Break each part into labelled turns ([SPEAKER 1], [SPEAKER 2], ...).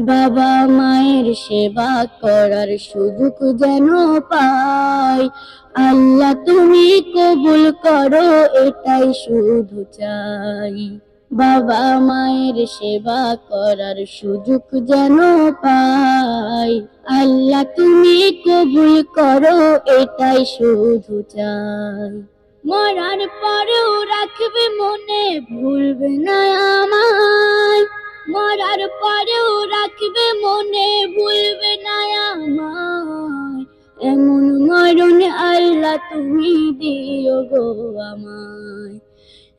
[SPEAKER 1] বাবা মায়ের সেবা করার সুযোগ যেন পাই, আল্লাহ তুমি কবুল করো এটাই শুধু চাই। বাবা মায়ের সেবা করার সুযোগ যেন পাই, আল্লাহ তুমি কবুল করো এটাই শুধু চাই। মরার পরেও রাখবে মনে, ভুলবে না আমায়। মরার পরেও রাখবে মনে, ভুলবে না আমায়। এমন মরণ আল্লাহ তুমি দিও গো আমায়।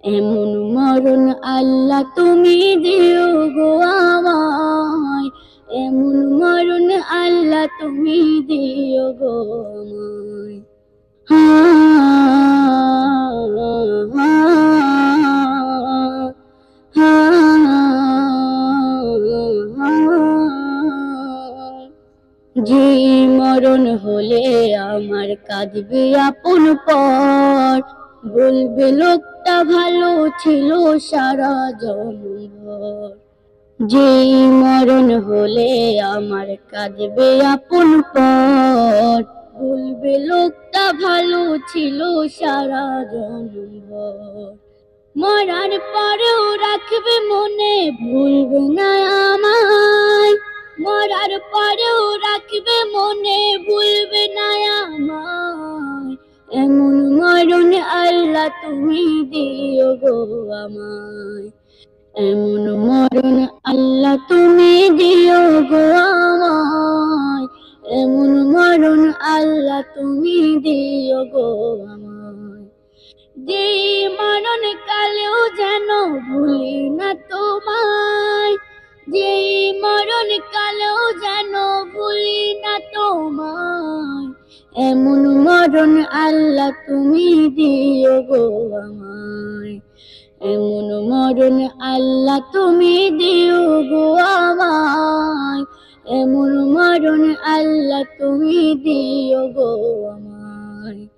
[SPEAKER 1] এমন মরণ আল্লাহ তুমি দিও গো আমায়। এমন মরণ আল্লাহ তুমি দিও গো আমায়। যে মরণ হলে আমার কাঁদবে আপন পর, বলবে লোকটা ভালো ছিল সারা জনমভর। যে মরণ হলে আমার কাঁদবে আপন পর, বলবে লোকটা ভালো ছিল সারা জনমভর। মরার পরেও রাখবে মনে, ভুলবে না আমায়। মরার পরেও রাখবে মনে, ভুলবে না আমায়। এমন মরণ আল্লাহ তুমি দিও গো আমায়। এমন মরণ আল্লাহ তুমি দিও গো আমায়। এমন মরণ আল্লাহ তুমি দিও গো আমায়। যে মরণ কালেও যেন ভুলি না তোমায়। যে মরণ কালেও যেন ভুলি না তোমায়। এমন মরণ আল্লাহ তুমি দিও গো আমায়। এমন মরণ আল্লাহ তুমি দিও গো আমায়। এমন মরণ আল্লাহ তুমি দিও গো আমায়।